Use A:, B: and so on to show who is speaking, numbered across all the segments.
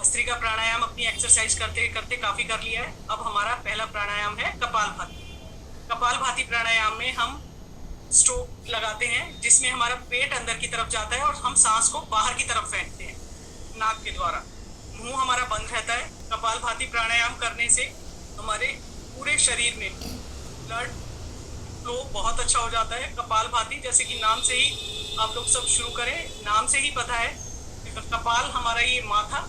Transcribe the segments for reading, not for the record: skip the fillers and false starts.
A: भस्त्रिका प्राणायाम अपनी एक्सरसाइज करते करते काफी कर लिया है। अब हमारा पहला प्राणायाम है कपालभाति। कपालभाति प्राणायाम में हम स्ट्रोक लगाते हैं, जिसमें हमारा पेट अंदर की तरफ जाता है और हम सांस को बाहर की तरफ फेंकते हैं नाक के द्वारा। मुंह हमारा बंद रहता है। कपालभाति प्राणायाम करने से हमारे पूरे शरीर में ब्लड फ्लो बहुत अच्छा हो जाता है। कपालभाति जैसे कि नाम से ही आप लोग सब शुरू करें, नाम से ही पता है। कपाल हमारा ये माथा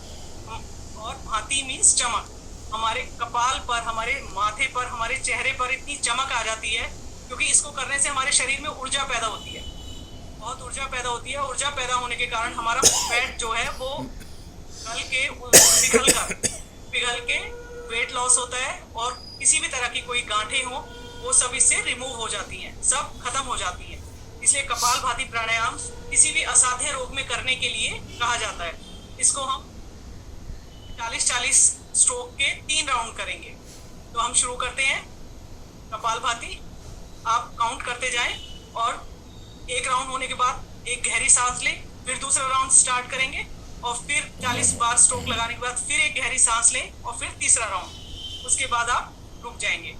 A: और भाति मीन्स चमक। हमारे कपाल पर, हमारे माथे पर, हमारे चेहरे पर इतनी चमक आ जाती है क्योंकि इसको करने से हमारे शरीर में ऊर्जा पैदा होती है, बहुत ऊर्जा पैदा होती है। ऊर्जा पैदा होने के कारण हमारा फैट जो है वो पिघल के वेट लॉस होता है और किसी भी तरह की कोई गांठें हो वो सब इससे रिमूव हो जाती हैं, सब खत्म हो जाती हैं। इसलिए कपालभाति प्राणायाम किसी भी असाध्य रोग में करने के लिए कहा जाता है। इसको हम 40-40 स्ट्रोक के 3 राउंड करेंगे। तो हम शुरू करते हैं कपालभाति। आप काउंट करते जाएं और एक राउंड होने के बाद एक गहरी सांस लें, फिर दूसरा राउंड स्टार्ट करेंगे और फिर 40 बार स्ट्रोक लगाने के बाद फिर एक गहरी सांस लें और फिर तीसरा राउंड। उसके बाद आप रुक जाएंगे।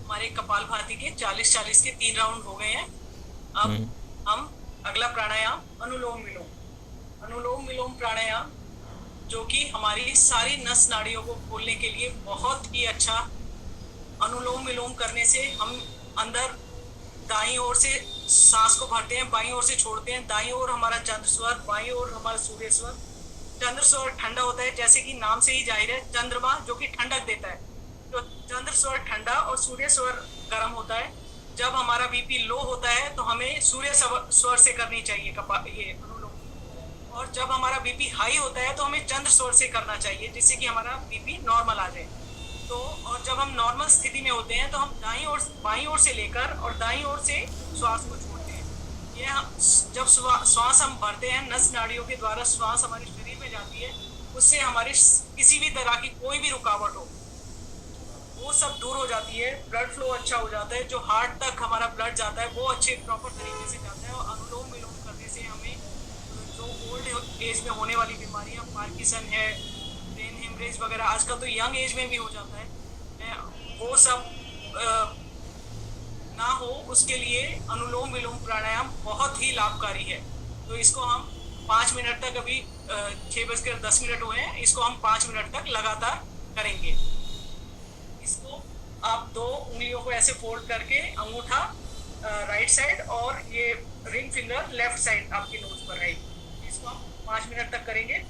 A: हमारे कपालभाति के 40-40 के 3 राउंड हो गए हैं। अब हम अगला प्राणायाम अनुलोम विलोम। अनुलोम विलोम प्राणायाम जो कि हमारी सारी नस नाड़ियों को खोलने के लिए बहुत ही अच्छा। अनुलोम विलोम करने से हम अंदर दाईं ओर से सांस को भरते हैं, बाईं ओर से छोड़ते हैं। दाईं ओर हमारा चंद्र स्वर, बाईं ओर हमारा सूर्य स्वर। चंद्र स्वर ठंडा होता है, जैसे कि नाम से ही जाहिर है, चंद्रमा जो कि ठंडक देता है। तो चंद्र स्वर ठंडा और सूर्य स्वर गर्म होता है। जब हमारा बीपी लो होता है तो हमें सूर्य स्वर से करनी चाहिए ये अनुलोम। और जब हमारा बीपी हाई होता है तो हमें चंद्र स्वर से करना चाहिए, जिससे कि हमारा बीपी नॉर्मल आ जाए। तो और जब हम नॉर्मल स्थिति में होते हैं तो हम दाईं ओर, बाईं ओर से लेकर और दाईं ओर से श्वास को छोड़ते हैं। ये जब श्वास हम भरते हैं, नस नाड़ियों के द्वारा श्वास हमारे शरीर में जाती है, उससे हमारे किसी भी तरह की कोई भी रुकावट हो वो सब दूर हो जाती है। ब्लड फ्लो अच्छा हो जाता है। जो हार्ट तक हमारा ब्लड जाता है वो अच्छे प्रॉपर तरीके से जाता है। और अनुलोम विलोम करने से हमें जो ओल्ड एज में होने वाली बीमारियां, पार्किंसन है, ब्रेन हेमरेज वगैरह, आजकल तो यंग एज में भी हो जाता है, वो सब ना हो उसके लिए अनुलोम विलोम प्राणायाम बहुत ही लाभकारी है। तो इसको हम 5 मिनट तक, अभी 6:10 हुए हैं, इसको हम 5 मिनट तक लगातार करेंगे। इसको आप 2 उंगलियों को ऐसे फोल्ड करके, अंगूठा राइट साइड और ये रिंग फिंगर लेफ्ट साइड आपकी नोज पर रहेगी। इसको हम 5 मिनट तक करेंगे।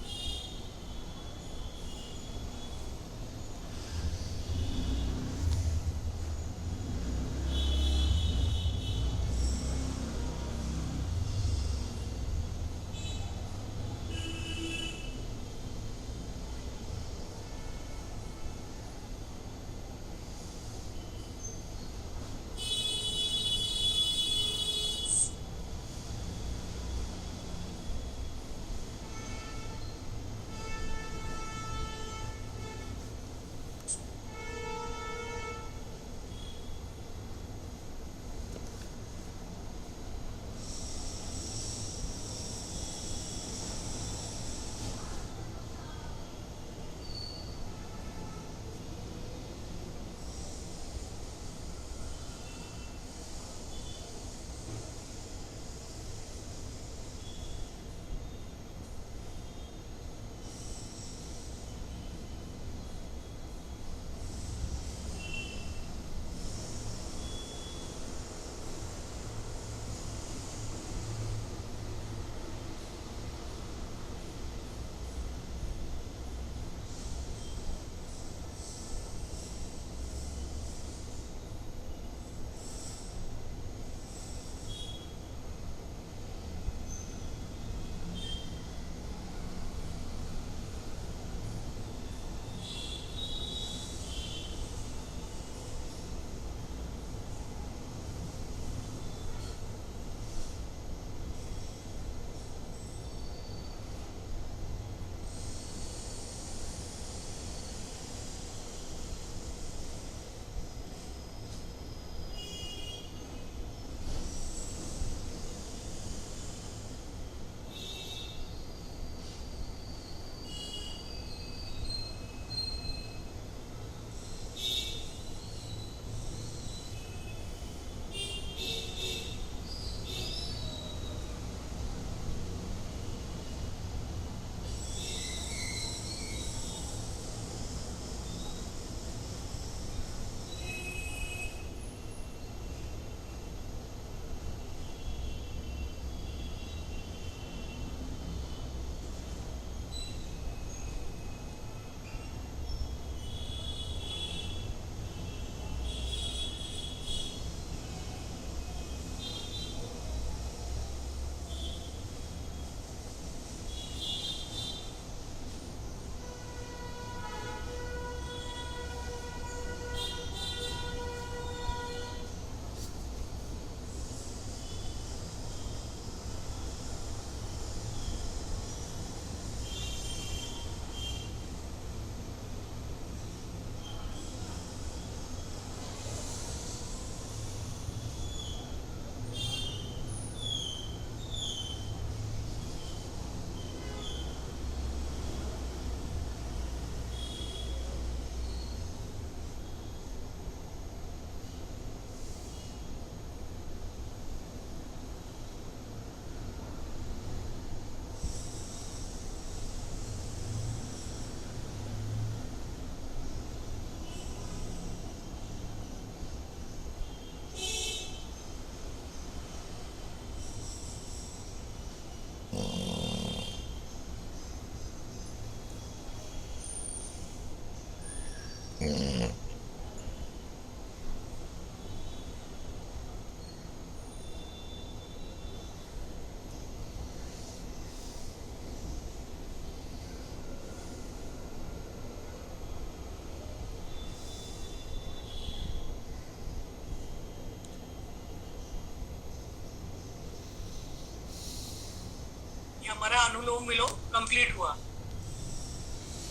A: हमारा अनुलोम विलोम कंप्लीट हुआ।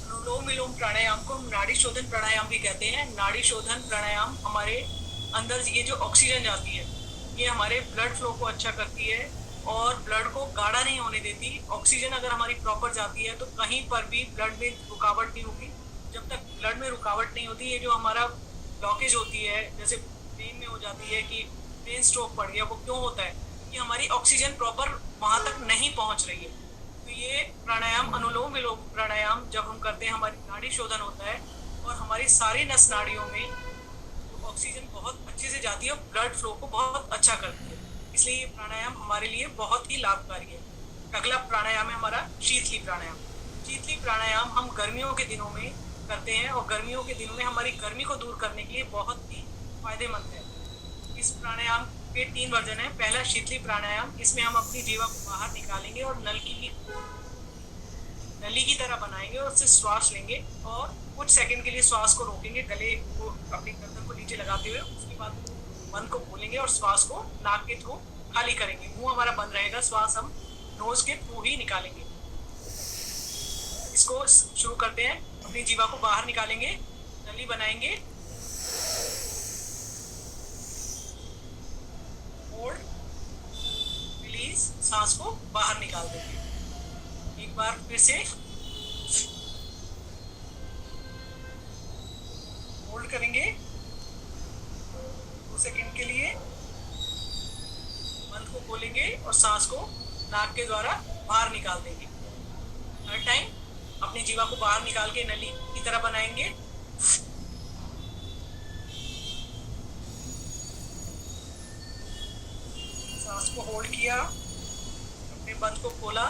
A: अनुलोम विलोम प्राणायाम को हम नाड़ी शोधन प्राणायाम भी कहते हैं। नाड़ी शोधन प्राणायाम हमारे अंदर ये जो ऑक्सीजन जाती है ये हमारे ब्लड फ्लो को अच्छा करती है और ब्लड को गाढ़ा नहीं होने देती। ऑक्सीजन अगर हमारी प्रॉपर जाती है तो कहीं पर भी ब्लड में रुकावट नहीं होगी। जब तक ब्लड में रुकावट नहीं होती, ये जो हमारा ब्लॉकेज होती है, जैसे ब्रेन में हो जाती है कि ब्रेन स्ट्रोक पड़ गया, वो क्यों होता है कि हमारी ऑक्सीजन प्रॉपर वहां तक नहीं पहुंच रही है। तो ये प्राणायाम अनुलोम विलोम प्राणायाम जब हम करते हैं हमारी नाड़ी शोधन होता है और हमारी सारी नस नाड़ियों में ऑक्सीजन बहुत अच्छे से जाती है और ब्लड फ्लो को बहुत अच्छा करती है। इसलिए ये प्राणायाम हमारे लिए बहुत ही लाभकारी है। अगला प्राणायाम है हमारा शीतली प्राणायाम। शीतली प्राणायाम हम गर्मियों के दिनों में करते हैं और गर्मियों के दिनों में हमारी गर्मी को दूर करने के लिए बहुत ही फायदेमंद है। इस प्राणायाम के 3 वर्जन है। पहला शीतली प्राणायाम, इसमें हम अपनी जीवा को बाहर निकालेंगे और नली की तरह बनाएंगे और उससे श्वास लेंगे और कुछ सेकंड के लिए श्वास को रोकेंगे, गले को अपनी गर्दन को नीचे लगाते हुए। उसके बाद मन को खोलेंगे और श्वास को नाक के थ्रू खाली करेंगे। मुंह हमारा बंद रहेगा, श्वास हम नोज के थ्रू ही निकालेंगे। इसको शुरू करते हैं। अपनी जीवा को बाहर निकालेंगे, नली बनाएंगे, होल्ड, रिलीज, सांस को बाहर निकाल देंगे। एक बार फिर से होल्ड करेंगे 2 सेकंड के लिए, मंद को खोलेंगे और सांस को नाक के द्वारा बाहर निकाल देंगे। हर टाइम अपनी जीवा को बाहर निकाल के नली की तरह बनाएंगे। सांस को होल्ड किया, अपने बंद को खोला,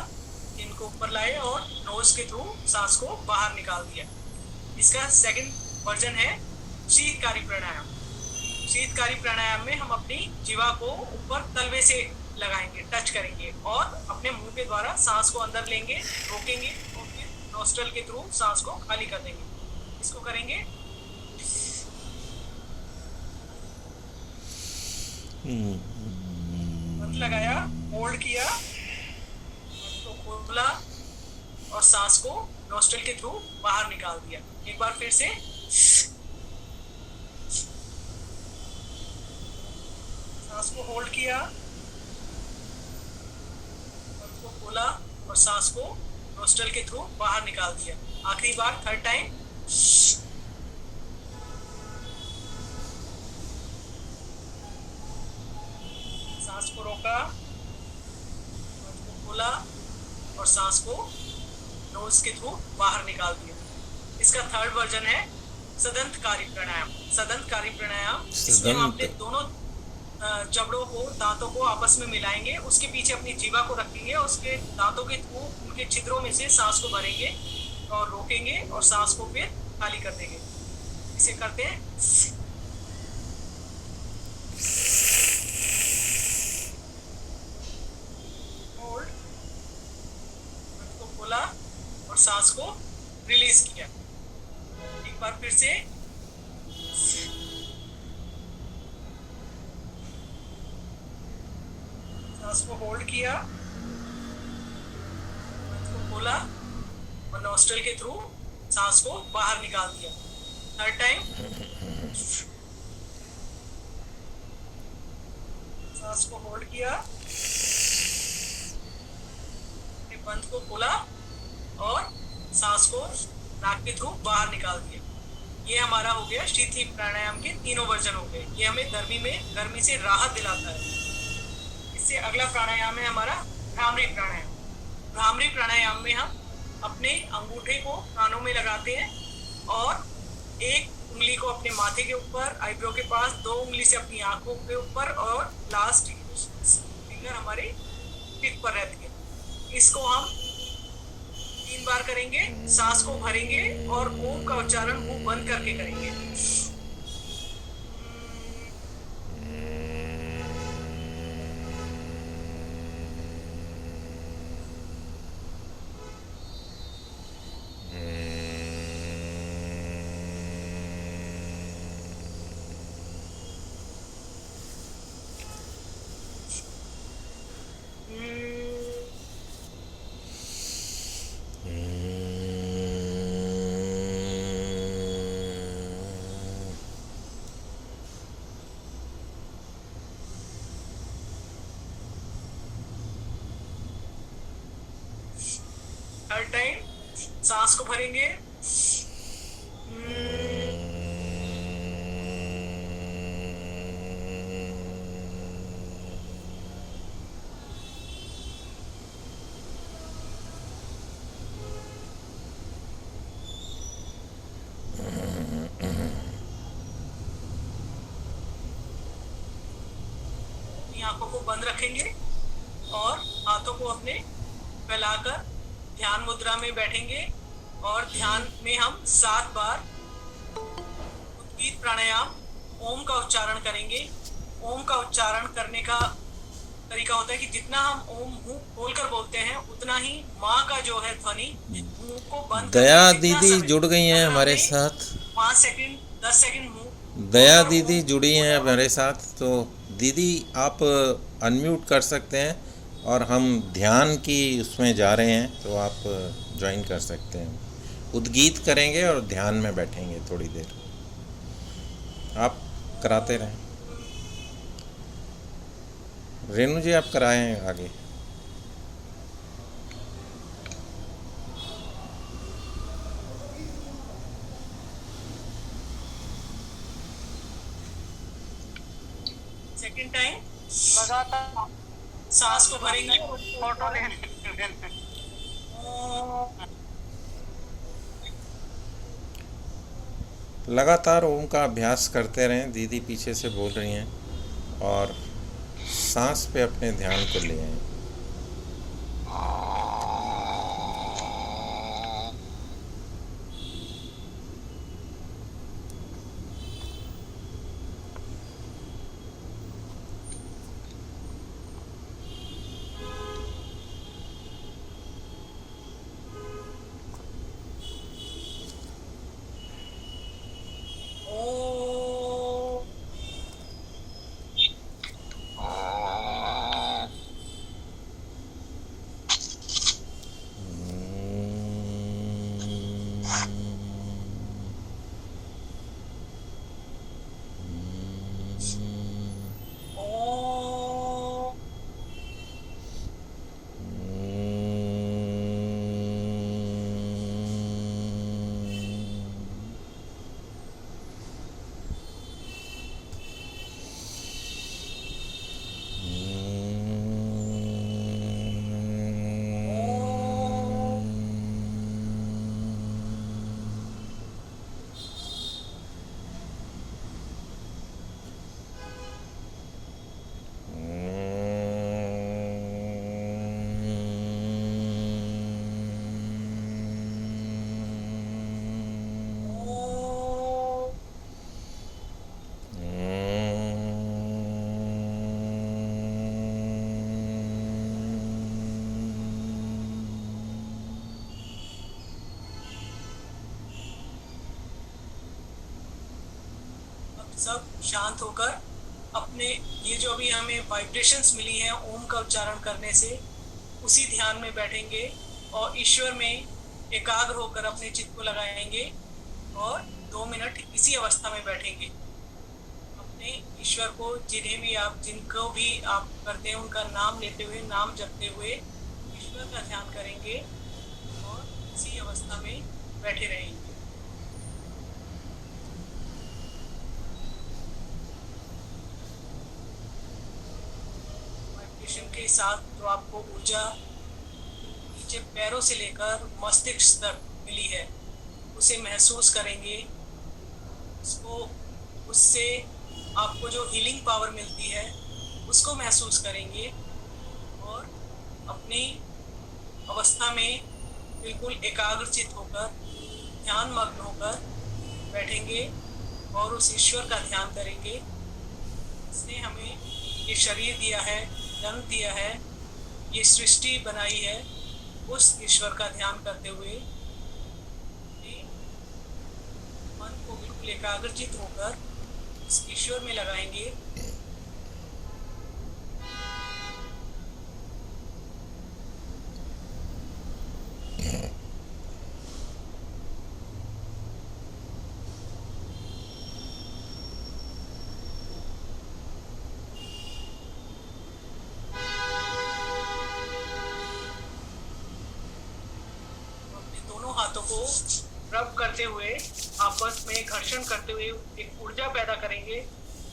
A: इनको ऊपर लाए और नोज के थ्रू सांस को बाहर निकाल दिया। इसका सेकंड वर्जन है शीतकारी प्राणायाम। शीतकारी प्राणायाम में हम अपनी जीवा को ऊपर तलवे से लगाएंगे, टच करेंगे और अपने मुंह के द्वारा सांस को अंदर लेंगे, रोकेंगे और फिर नोस्ट्रल के थ्रू सांस को खाली कर देंगे। इसको करेंगे। बंद लगाया, होल्ड किया, तो खोला और सांस को नोस्ट्रल के थ्रू बाहर निकाल दिया। एक बार फिर से सांस को होल्ड किया, बंद को खोला और सांस को नोस्ट्रल के थ्रू बाहर निकाल दिया। आखिरी बार, थर्ड टाइम। सांस को रोका, बंद को खोला और सांस को नोज के थ्रू बाहर निकाल दिया। इसका थर्ड वर्जन है सदंतकारी प्राणायाम। सदंतकारी प्राणायाम, इसमें हम अपने दोनों जबड़ों को, दांतों को आपस में मिलाएंगे, उसके पीछे अपनी जीवा को रखेंगे और उसके दांतों के थ्रू उनके छिद्रों में से सांस को भरेंगे और रोकेंगे और सांस को फिर खाली कर देंगे। इसे करते हैं। होल्ड, बंद को खोला और सांस को रिलीज किया। एक बार फिर से सांस को होल्ड किया, बंद को खोला और नोस्ट्रल के थ्रू सांस को बाहर निकाल दिया। Third time. सांस को होल्ड किया, बंद को खोला और सांस को नाक के थ्रू बाहर निकाल दिया। ये हमारा हो गया शीतली प्राणायाम के तीनों वर्जन हो गए। ये हमें गर्मी से राहत दिलाता है। इससे अगला प्राणायाम है हमारा भ्रामरी प्राणायाम। भ्रामरी प्राणायाम में हम अपने अंगूठे को कानों में लगाते हैं और एक उंगली को अपने माथे के ऊपर, आईब्रो के पास, 2 उंगली से अपनी आंखों के ऊपर और लास्ट फिंगर हमारे टिप पर रहती है। इसको हम 3 बार करेंगे। सांस को भरेंगे और ओम का उच्चारण मुंह बंद करके करेंगे। टाइम सांस को भरेंगे। अपनी आंखों को बंद रखेंगे और हाथों को अपने फैलाकर ध्यान मुद्रा में बैठेंगे और ध्यान में हम 7 बार उद्गीत प्राणायाम ओम का उच्चारण करेंगे। ओम का उच्चारण करने का तरीका होता है कि जितना हम ओम मुंह खोलकर बोलते हैं उतना ही माँ का जो है ध्वनि मुंह को बंद
B: दया
A: करके जितना
B: दीदी
A: समय,
B: जुड़ गई हैं
A: अगर
B: हमारे
A: हमने
B: साथ।
A: 5 सेकंड 10 सेकंड मुंह
B: दया
A: खोलकर
B: दीदी
A: ओम
B: जुड़ी हैं
A: बोला,
B: हमारे साथ। तो दीदी आप अनम्यूट कर सकते हैं और हम ध्यान की उसमें जा रहे हैं, तो आप ज्वाइन कर सकते हैं। उद्गीत करेंगे और ध्यान में बैठेंगे थोड़ी देर। आप कराते रहें। रेणु जी आप कराएं आगे।
A: सेकंड टाइम
C: लगातार
A: सांस को भरेंगे।
C: फोटो लेने
B: लगातार ओम का अभ्यास करते रहें। दीदी पीछे से बोल रही हैं और सांस पे अपने ध्यान को ले आएं।
A: ओम ओम सब शांत होकर अपने ये जो अभी हमें वाइब्रेशंस मिली हैं ओम का उच्चारण करने से, उसी ध्यान में बैठेंगे और ईश्वर में एकाग्र होकर अपने चित्त को लगाएंगे और 2 मिनट इसी अवस्था में बैठेंगे। अपने ईश्वर को जिनको भी आप करते हैं उनका नाम लेते हुए, नाम जपते हुए ईश्वर का ध्यान करेंगे और इसी अवस्था में बैठे रहेंगे। के साथ जो आपको ऊर्जा नीचे पैरों से लेकर मस्तिष्क तक मिली है उसे महसूस करेंगे। उससे आपको जो हीलिंग पावर मिलती है उसको महसूस करेंगे और अपनी अवस्था में बिल्कुल एकाग्रचित होकर ध्यान मग्न होकर बैठेंगे और उस ईश्वर का ध्यान करेंगे। इसने हमें ये शरीर दिया है, जन्म दिया है, ये सृष्टि बनाई है। उस ईश्वर का ध्यान करते हुए मन को बिल्कुल एकाग्रचित होकर उस ईश्वर में लगाएंगे। को रब करते हुए, आपस में घर्षण करते हुए एक ऊर्जा पैदा करेंगे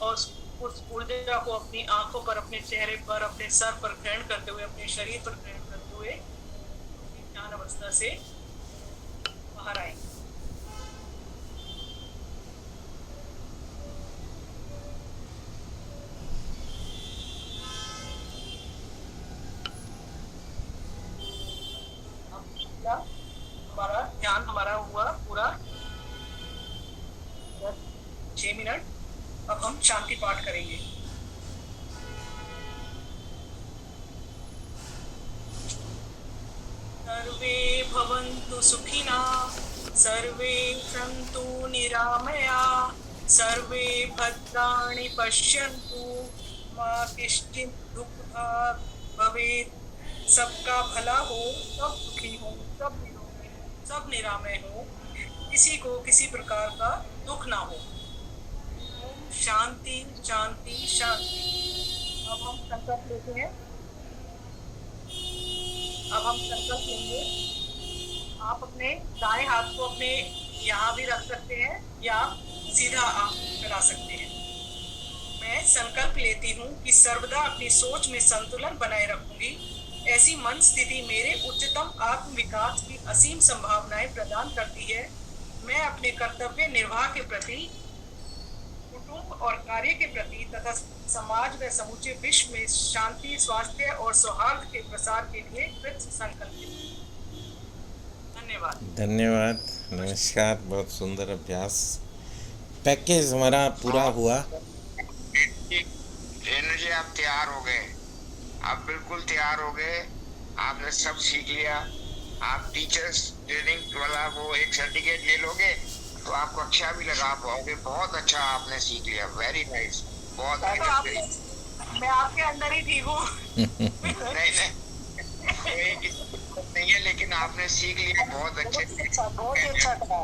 A: और उस ऊर्जा को अपनी आंखों पर, अपने चेहरे पर, अपने सर पर ग्रहण करते हुए, अपने शरीर पर ग्रहण करते हुए ध्यान अवस्था से बाहर आएंगे। हमारा ध्यान हुआ पूरा 6 मिनट। अब हम शांति पाठ करेंगे। सर्वे भवन्तु सुखिनः, सर्वे सन्तु निरामया, सर्वे भद्राणि पश्यन्तु, मा कश्चित् दुःखभाग् भवेत्। सबका भला हो, सब सुखी हो, सब निरोगी हो, सब निरामय हो, किसी को किसी प्रकार का दुख ना हो। ओम शांति शांति शांति। अब हम संकल्प लेते हैं। अब हम संकल्प लेंगे। आप अपने दाएं हाथ को अपने यहाँ भी रख सकते हैं या सीधा आप फैला सकते हैं। मैं संकल्प लेती हूँ कि सर्वदा अपनी सोच में संतुलन बनाए रखूंगी। ऐसी मन स्थिति मेरे उच्चतम आत्म विकास की असीम संभावनाएं प्रदान करती है। मैं अपने कर्तव्य निर्वाह के प्रति, कुटुंब और कार्य के प्रति तथा समाज व समूचे विश्व में शांति, स्वास्थ्य और सौहार्द के प्रसार के लिए कृत संकल्पित हूं। धन्यवाद।
B: धन्यवाद, नमस्कार। बहुत सुंदर अभ्यास। पैकेज हमारा पूरा हुआ।
D: रेणु जी, आप तैयार हो गए, आप बिल्कुल तैयार हो गए। आपने सब सीख लिया। आप टीचर्स ट्रेनिंग वाला वो एक सर्टिफिकेट ले लोगे तो आपको अच्छा भी लगा पाओगे। बहुत अच्छा आपने सीख लिया। Very nice. बहुत
A: मैं आपके अंदर ही ठीक हूँ।
D: नहीं नहीं है, लेकिन आपने सीख लिया। बहुत अच्छे।
A: बहुत अच्छा था।